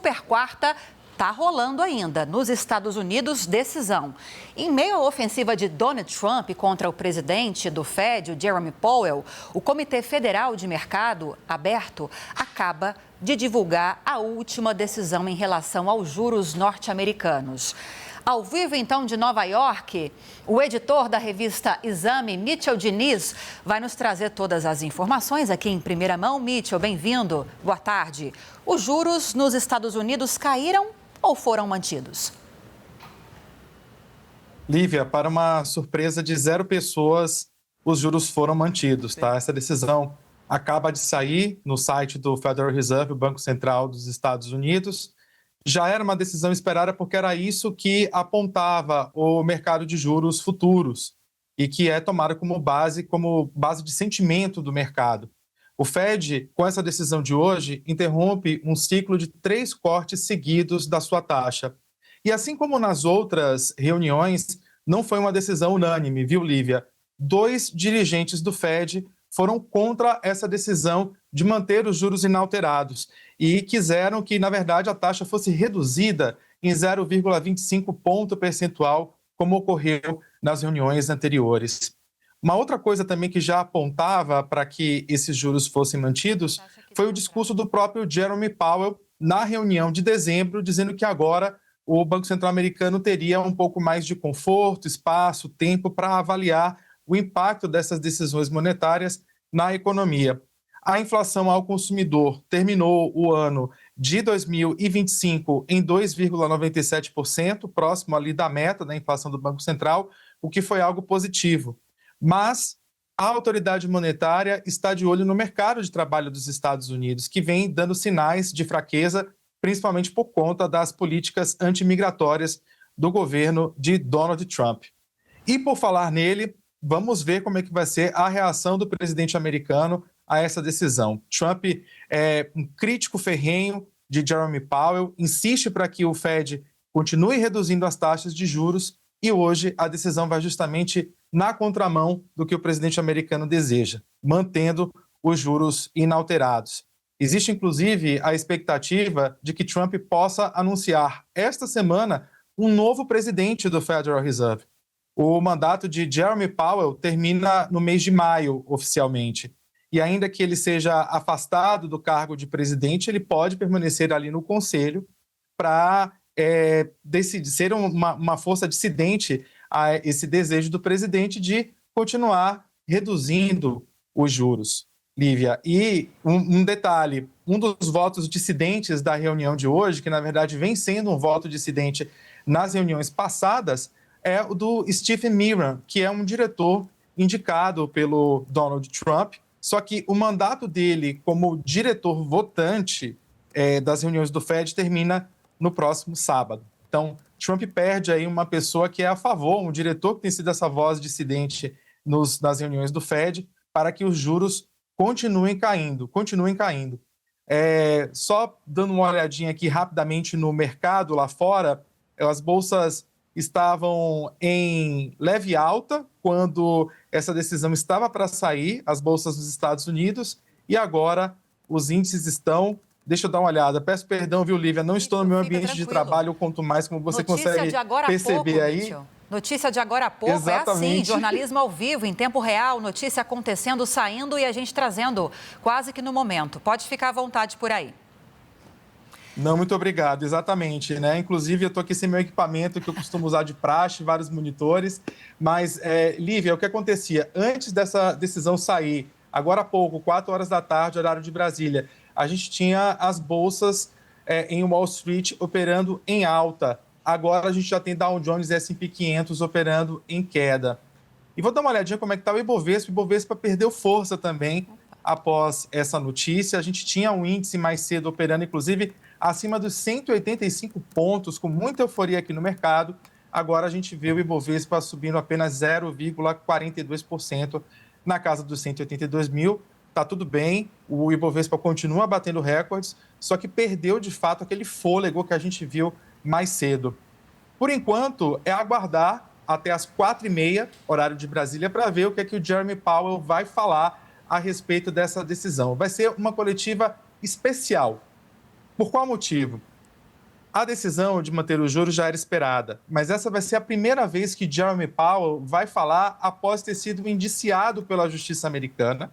super quarta está rolando ainda. Nos Estados Unidos, decisão. Em meio à ofensiva de Donald Trump contra o presidente do Fed, o Jeremy Powell, o Comitê Federal de Mercado Aberto acaba de divulgar a última decisão em relação aos juros norte-americanos. Ao vivo, então, de Nova York, o editor da revista Exame, Mitchell Diniz, vai nos trazer todas as informações aqui em primeira mão. Mitchell, bem-vindo. Boa tarde. Os juros nos Estados Unidos caíram ou foram mantidos? Lívia, para uma surpresa de 0 pessoas, os juros foram mantidos, tá? Essa decisão acaba de sair no site do Federal Reserve, o Banco Central dos Estados Unidos. Já era uma decisão esperada porque era isso que apontava o mercado de juros futuros e que é tomada como base de sentimento do mercado. O Fed, com essa decisão de hoje, interrompe um ciclo de 3 cortes seguidos da sua taxa. E assim como nas outras reuniões, não foi uma decisão unânime, viu, Lívia? 2 dirigentes do Fed foram contra essa decisão de manter os juros inalterados e quiseram que, na verdade, a taxa fosse reduzida em 0,25 ponto percentual, como ocorreu nas reuniões anteriores. Uma outra coisa também que já apontava para que esses juros fossem mantidos foi o discurso do próprio Jeremy Powell na reunião de dezembro, dizendo que agora o Banco Central americano teria um pouco mais de conforto, espaço, tempo para avaliar o impacto dessas decisões monetárias na economia. A inflação ao consumidor terminou o ano de 2025 em 2,97%, próximo ali da meta da inflação do Banco Central, o que foi algo positivo. Mas a autoridade monetária está de olho no mercado de trabalho dos Estados Unidos, que vem dando sinais de fraqueza, principalmente por conta das políticas antimigratórias do governo de Donald Trump. E por falar nele, vamos ver como é que vai ser a reação do presidente americano a essa decisão. Trump é um crítico ferrenho de Jeremy Powell, insiste para que o Fed continue reduzindo as taxas de juros e hoje a decisão vai justamente na contramão do que o presidente americano deseja, mantendo os juros inalterados. Existe, inclusive, a expectativa de que Trump possa anunciar esta semana um novo presidente do Federal Reserve. O mandato de Jeremy Powell termina no mês de maio, oficialmente. E ainda que ele seja afastado do cargo de presidente, ele pode permanecer ali no conselho para ser uma força dissidente a esse desejo do presidente de continuar reduzindo os juros, Lívia. E um detalhe, um dos votos dissidentes da reunião de hoje, que na verdade vem sendo um voto dissidente nas reuniões passadas, é o do Stephen Miran, que é um diretor indicado pelo Donald Trump, só que o mandato dele como diretor votante das reuniões do Fed termina no próximo sábado. Então, Trump perde aí uma pessoa que é a favor, um diretor que tem sido essa voz dissidente nas reuniões do Fed, para que os juros continuem caindo. Só dando uma olhadinha aqui rapidamente no mercado lá fora, as bolsas estavam em leve alta quando essa decisão estava para sair, as bolsas dos Estados Unidos, e agora os índices estão... Deixa eu dar uma olhada. Peço perdão, viu, Lívia? Não estou no meu ambiente de trabalho, eu conto mais, como você consegue perceber aí. Mitchell. Notícia de agora a pouco. Exatamente. É assim, jornalismo ao vivo, em tempo real, notícia acontecendo, saindo e a gente trazendo quase que no momento. Pode ficar à vontade por aí. Não, muito obrigado, exatamente, né? Inclusive, eu estou aqui sem meu equipamento, que eu costumo usar de praxe, vários monitores. Mas, Lívia, o que acontecia? Antes dessa decisão sair, agora há pouco, 4 horas da tarde, horário de Brasília, a gente tinha as bolsas em Wall Street operando em alta. Agora a gente já tem Dow Jones e S&P 500 operando em queda. E vou dar uma olhadinha como é que está o Ibovespa. O Ibovespa perdeu força também após essa notícia. A gente tinha um índice mais cedo operando, inclusive, acima dos 185 pontos, com muita euforia aqui no mercado. Agora a gente vê o Ibovespa subindo apenas 0,42% na casa dos 182 mil. Está tudo bem, o Ibovespa continua batendo recordes, só que perdeu, de fato, aquele fôlego que a gente viu mais cedo. Por enquanto, é aguardar até as 4h30, horário de Brasília, para ver o que é que o Jeremy Powell vai falar a respeito dessa decisão. Vai ser uma coletiva especial. Por qual motivo? A decisão de manter os juros já era esperada, mas essa vai ser a primeira vez que Jeremy Powell vai falar após ter sido indiciado pela justiça americana,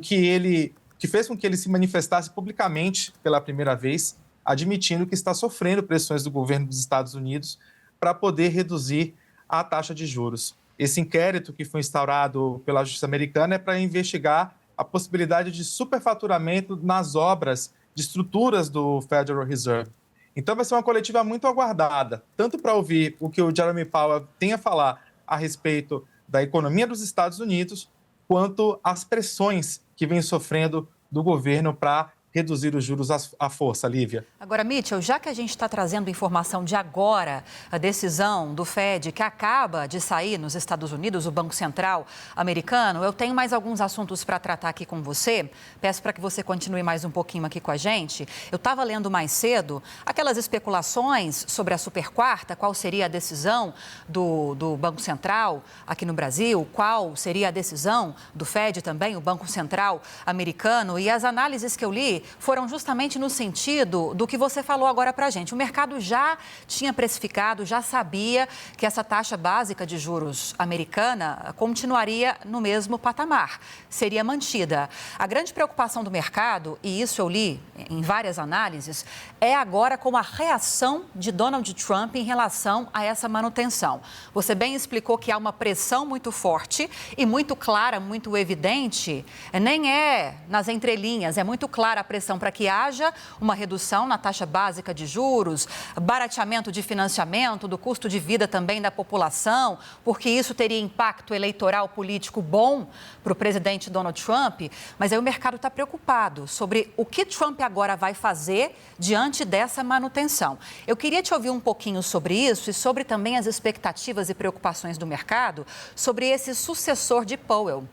que fez com que ele se manifestasse publicamente pela primeira vez, admitindo que está sofrendo pressões do governo dos Estados Unidos para poder reduzir a taxa de juros. Esse inquérito que foi instaurado pela justiça americana é para investigar a possibilidade de superfaturamento nas obras de estruturas do Federal Reserve. Então vai ser uma coletiva muito aguardada, tanto para ouvir o que o Jeremy Powell tem a falar a respeito da economia dos Estados Unidos, quanto as pressões que vem sofrendo do governo para reduzir os juros à força, Lívia. Agora, Mitchell, já que a gente está trazendo informação de agora, a decisão do Fed que acaba de sair nos Estados Unidos, o Banco Central americano, eu tenho mais alguns assuntos para tratar aqui com você. Peço para que você continue mais um pouquinho aqui com a gente. Eu estava lendo mais cedo aquelas especulações sobre a super quarta, qual seria a decisão do Banco Central aqui no Brasil, qual seria a decisão do Fed também, o Banco Central americano, e as análises que eu li foram justamente no sentido do que você falou agora para a gente. O mercado já tinha precificado, já sabia que essa taxa básica de juros americana continuaria no mesmo patamar, seria mantida. A grande preocupação do mercado, e isso eu li em várias análises, é agora com a reação de Donald Trump em relação a essa manutenção. Você bem explicou que há uma pressão muito forte e muito clara, muito evidente, nem é nas entrelinhas, é muito clara a pressão para que haja uma redução na taxa básica de juros, barateamento de financiamento, do custo de vida também da população, porque isso teria impacto eleitoral político bom para o presidente Donald Trump. Mas aí o mercado está preocupado sobre o que Trump agora vai fazer diante dessa manutenção. Eu queria te ouvir um pouquinho sobre isso e sobre também as expectativas e preocupações do mercado sobre esse sucessor de Powell.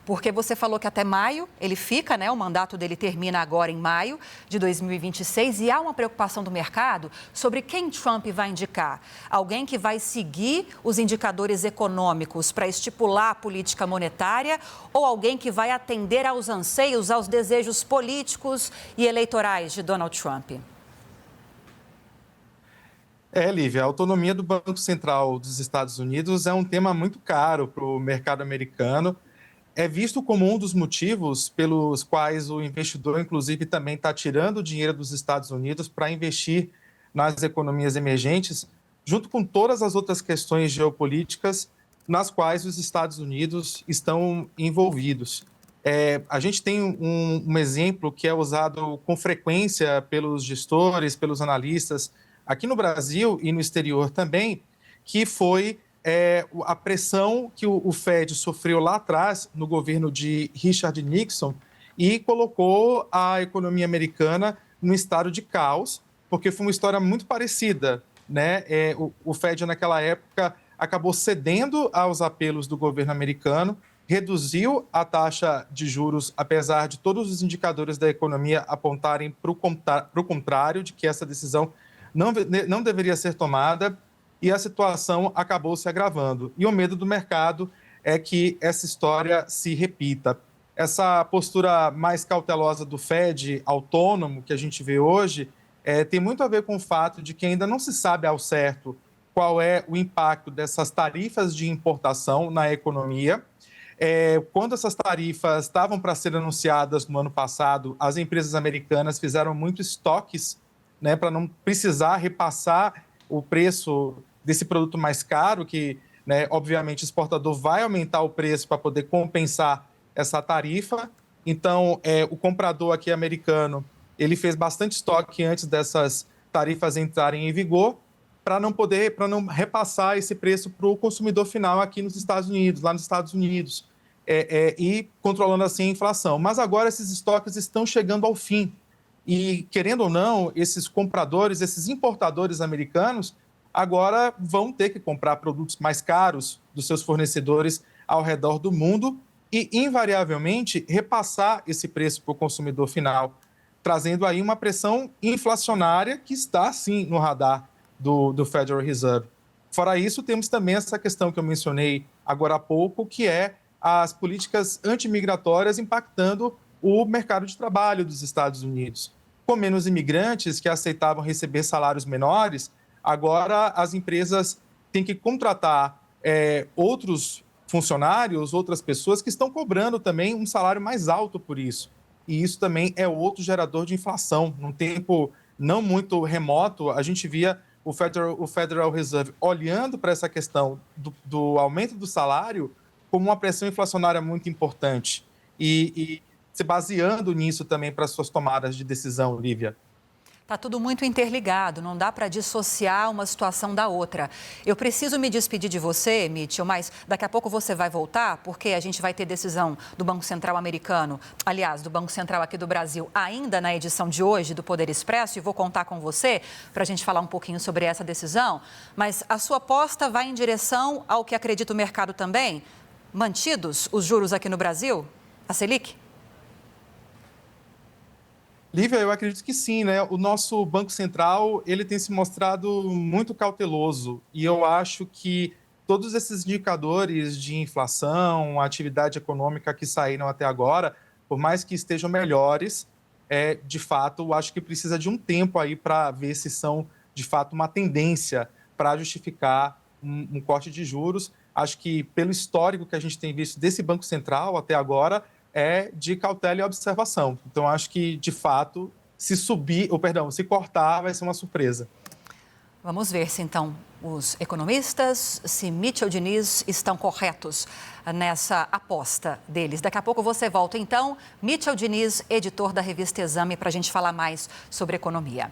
Porque você falou que até maio ele fica, né? O mandato dele termina agora em maio de 2026 e há uma preocupação do mercado sobre quem Trump vai indicar. Alguém que vai seguir os indicadores econômicos para estipular a política monetária ou alguém que vai atender aos anseios, aos desejos políticos e eleitorais de Donald Trump? Lívia, a autonomia do Banco Central dos Estados Unidos é um tema muito caro para o mercado americano. É visto como um dos motivos pelos quais o investidor, inclusive, também está tirando dinheiro dos Estados Unidos para investir nas economias emergentes, junto com todas as outras questões geopolíticas nas quais os Estados Unidos estão envolvidos. A gente tem um exemplo que é usado com frequência pelos gestores, pelos analistas, aqui no Brasil e no exterior também, que foi a pressão que o Fed sofreu lá atrás, no governo de Richard Nixon, e colocou a economia americana num estado de caos, porque foi uma história muito parecida, né? O Fed, naquela época, acabou cedendo aos apelos do governo americano, reduziu a taxa de juros, apesar de todos os indicadores da economia apontarem para o contrário, de que essa decisão não deveria ser tomada, e a situação acabou se agravando. E o medo do mercado é que essa história se repita. Essa postura mais cautelosa do Fed, autônomo, que a gente vê hoje, tem muito a ver com o fato de que ainda não se sabe ao certo qual é o impacto dessas tarifas de importação na economia. Quando essas tarifas estavam para ser anunciadas no ano passado, as empresas americanas fizeram muitos estoques, né, para não precisar repassar o preço desse produto mais caro, que, né, obviamente, o exportador vai aumentar o preço para poder compensar essa tarifa. Então, o comprador aqui americano, ele fez bastante estoque antes dessas tarifas entrarem em vigor, para não repassar esse preço para o consumidor final aqui nos Estados Unidos, lá nos Estados Unidos, e controlando assim a inflação. Mas agora esses estoques estão chegando ao fim. E, querendo ou não, esses compradores, esses importadores americanos, agora vão ter que comprar produtos mais caros dos seus fornecedores ao redor do mundo e, invariavelmente, repassar esse preço para o consumidor final, trazendo aí uma pressão inflacionária que está, sim, no radar do Federal Reserve. Fora isso, temos também essa questão que eu mencionei agora há pouco, que é as políticas antimigratórias impactando o mercado de trabalho dos Estados Unidos. com menos imigrantes que aceitavam receber salários menores, agora as empresas têm que contratar outros funcionários, outras pessoas que estão cobrando também um salário mais alto por isso. E isso também é outro gerador de inflação. Num tempo não muito remoto, a gente via o Federal Reserve olhando para essa questão do aumento do salário como uma pressão inflacionária muito importante e se baseando nisso também para suas tomadas de decisão, Lívia. Está tudo muito interligado, não dá para dissociar uma situação da outra. Eu preciso me despedir de você, Mitchell, mas daqui a pouco você vai voltar, porque a gente vai ter decisão do Banco Central americano, aliás, do Banco Central aqui do Brasil, ainda na edição de hoje do Poder Expresso, e vou contar com você para a gente falar um pouquinho sobre essa decisão. Mas a sua aposta vai em direção ao que acredita o mercado também? Mantidos os juros aqui no Brasil? A Selic? Lívia, eu acredito que sim, né? O nosso Banco Central, ele tem se mostrado muito cauteloso e eu acho que todos esses indicadores de inflação, atividade econômica que saíram até agora, por mais que estejam melhores, de fato, eu acho que precisa de um tempo aí para ver se são, de fato, uma tendência para justificar um corte de juros. Acho que pelo histórico que a gente tem visto desse Banco Central até agora, é de cautela e observação. Então, acho que, de fato, se cortar, vai ser uma surpresa. Vamos ver se, então, os economistas, se Mitchell Diniz estão corretos nessa aposta deles. Daqui a pouco você volta, então. Mitchell Diniz, editor da revista Exame, para a gente falar mais sobre economia.